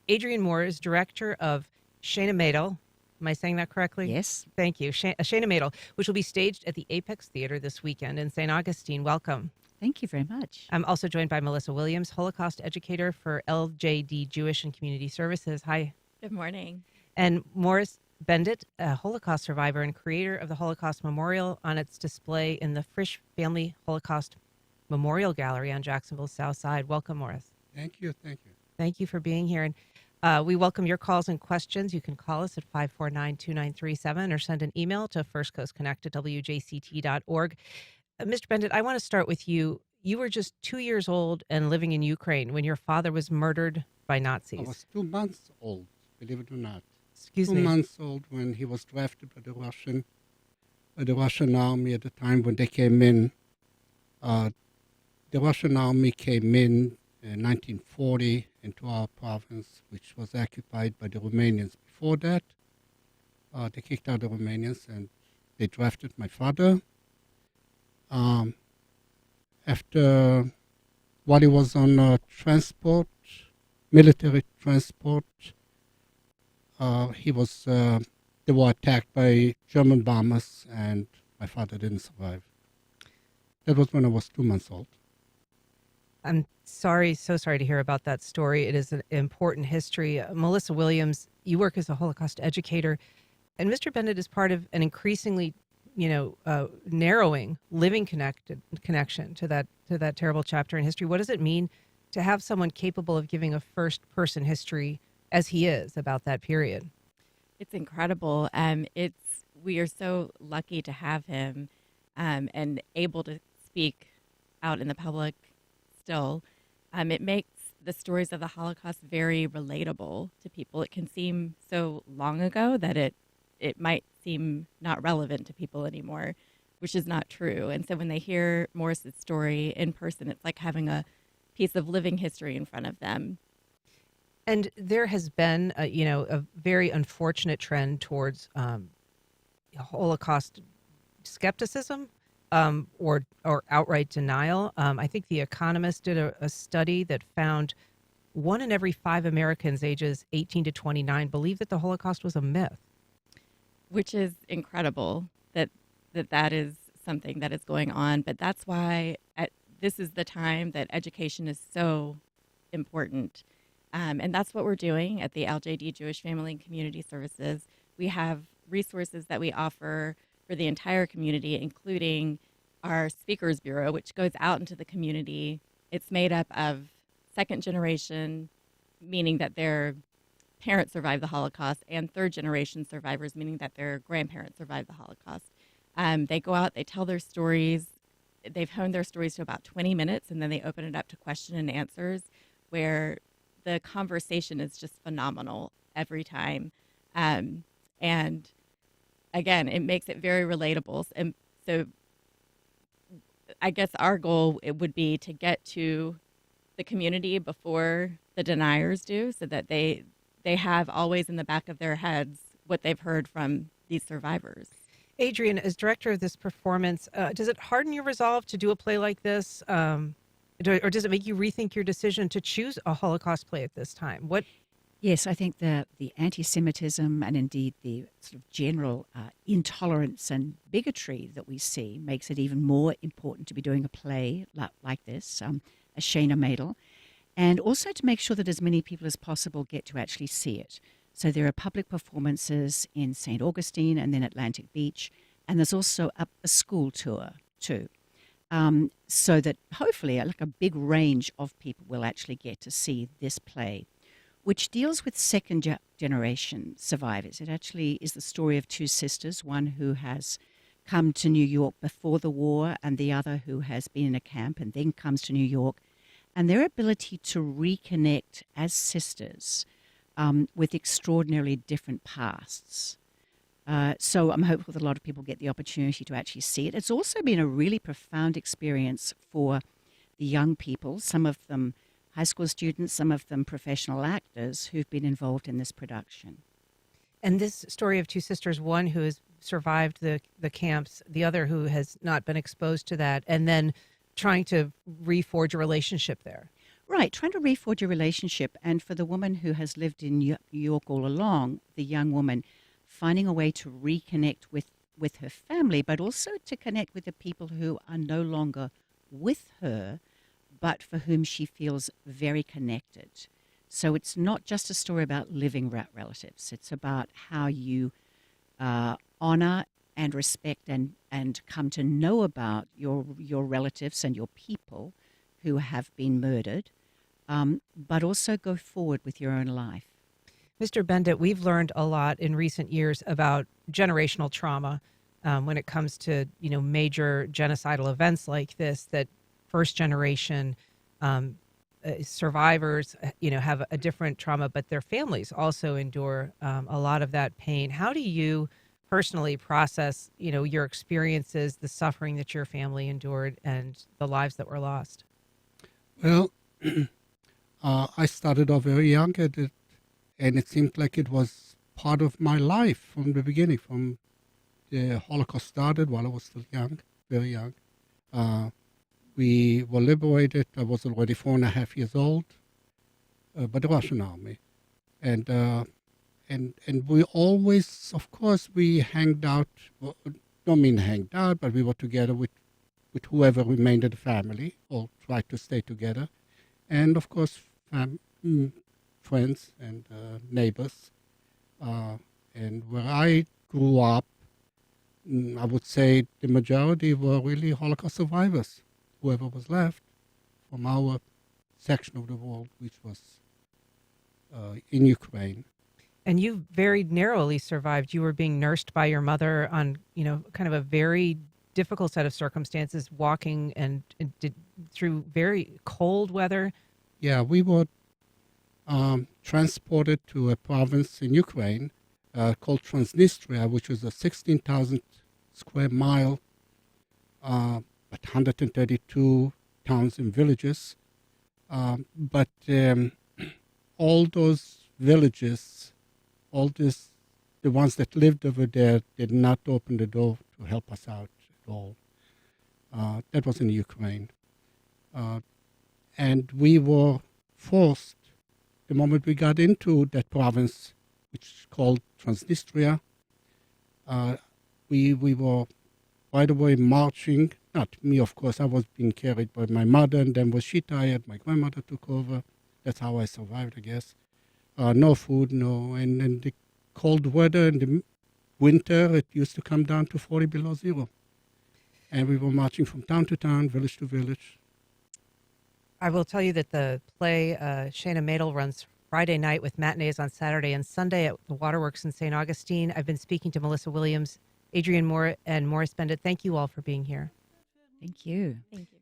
Adrianne Moore is director of Shayna Maidel. Am I saying that correctly? Yes. Thank you. A Shayna Maidel, which will be staged at the Apex Theater this weekend in St. Augustine. Welcome. Thank you very much. I'm also joined by Melissa Williams, Holocaust educator for LJD Jewish and Community Services. Hi. Good morning. And Morris Bendit, a Holocaust survivor and creator of the Holocaust Memorial on its display in the Frisch Family Holocaust Memorial Gallery on Jacksovnille's Southside. Welcome, Morris. Thank you. Thank you. Thank you for being here. And we welcome your calls and questions. You can call us at 549-2937 or send an email to firstcoastconnect@wjct.org. Mr. Bendit, I want to start with you. You were just 2 years old and living in Ukraine when your father was murdered by Nazis. I was 2 months old, believe it or not. Excuse me. 2 months old when he was drafted by the Russian army at the time when they came in. The Russian army came in 1940 into our province, which was occupied by the Romanians. Before that, they kicked out the Romanians and they drafted my father. While he was on transport, military transport, they were attacked by German bombers, and my father didn't survive. That was when I was 2 months old. I'm sorry, so sorry to hear about that story. It is an important history. Melissa Williams, you work as a Holocaust educator, and Mr. Bendit is part of an increasingly, narrowing living connection to that terrible chapter in history. What does it mean to have someone capable of giving a first-person history, as he is, about that period? It's incredible. We are so lucky to have him and able to speak out in the public still. It makes the stories of the Holocaust very relatable to people. It can seem so long ago that it might seem not relevant to people anymore, which is not true. And so when they hear Morris's story in person, it's like having a piece of living history in front of them. And there has been, a very unfortunate trend towards Holocaust skepticism or outright denial. I think The Economist did a study that found 1 in every 5 Americans ages 18 to 29 believe that the Holocaust was a myth. Which is incredible that is something that is going on. But that's why this is the time that education is so important. And that's what we're doing at the LJD Jewish Family and Community Services. We have resources that we offer for the entire community, including our Speakers Bureau, which goes out into the community. It's made up of second generation, meaning that their parents survived the Holocaust, and third generation survivors, meaning that their grandparents survived the Holocaust. They go out, they tell their stories. They've honed their stories to about 20 minutes, and then they open it up to question and answers, where the conversation is just phenomenal every time. And again, it makes it very relatable. And so I guess our goal would be to get to the community before the deniers do, so that they have always in the back of their heads what they've heard from these survivors. Adrianne, as director of this performance, does it harden your resolve to do a play like this? Or does it make you rethink your decision to choose a Holocaust play at this time? What? Yes, I think the anti-Semitism and indeed the sort of general intolerance and bigotry that we see makes it even more important to be doing a play like this, A Shayna Maidel, and also to make sure that as many people as possible get to actually see it. So there are public performances in St. Augustine and then Atlantic Beach, and there's also a school tour too. So that hopefully like a big range of people will actually get to see this play, which deals with second generation survivors. It actually is the story of 2 sisters, one who has come to New York before the war and the other who has been in a camp and then comes to New York, and their ability to reconnect as sisters with extraordinarily different pasts. So I'm hopeful that a lot of people get the opportunity to actually see it. It's also been a really profound experience for the young people, some of them high school students, some of them professional actors who've been involved in this production. And this story of 2 sisters, one who has survived the camps, the other who has not been exposed to that, and then trying to reforge a relationship there. Right, trying to reforge a relationship. And for the woman who has lived in New York all along, the young woman, finding a way to reconnect with her family, but also to connect with the people who are no longer with her, but for whom she feels very connected. So it's not just a story about living relatives. It's about how you honor and respect and come to know about your relatives and your people who have been murdered, but also go forward with your own life. Mr. Bendit, we've learned a lot in recent years about generational trauma when it comes to major genocidal events like this. That first generation survivors, have a different trauma, but their families also endure a lot of that pain. How do you personally process, your experiences, the suffering that your family endured, and the lives that were lost? Well, I started off very young at it, and it seemed like it was part of my life from the beginning, from the Holocaust started while I was still young, very young. We were liberated. I was already 4.5 years old by the Russian army. And we always, of course, we hanged out, well, don't mean hanged out, but we were together with whoever remained in the family, or tried to stay together. And of course, friends and neighbors. And where I grew up, I would say the majority were really Holocaust survivors, whoever was left from our section of the world, which was in Ukraine. And you very narrowly survived. You were being nursed by your mother on, kind of a very difficult set of circumstances, walking and through very cold weather. Yeah, we were transported to a province in Ukraine called Transnistria, which was a 16,000 square mile, but 132 towns and villages. But all those villages, the ones that lived over there, did not open the door to help us out at all. That was in Ukraine. And we were forced, the moment we got into that province, which is called Transnistria, we were right away marching. Not me, of course. I was being carried by my mother, and then was she tired, my grandmother took over. That's how I survived, I guess. No food, and the cold weather in the winter, it used to come down to 40 below zero. And we were marching from town to town, village to village. I will tell you that the play Shayna Maidel runs Friday night with matinees on Saturday and Sunday at the Waterworks in St. Augustine. I've been speaking to Melissa Williams, Adrianne Moore, and Morris Bendit. Thank you all for being here. Thank you. Thank you.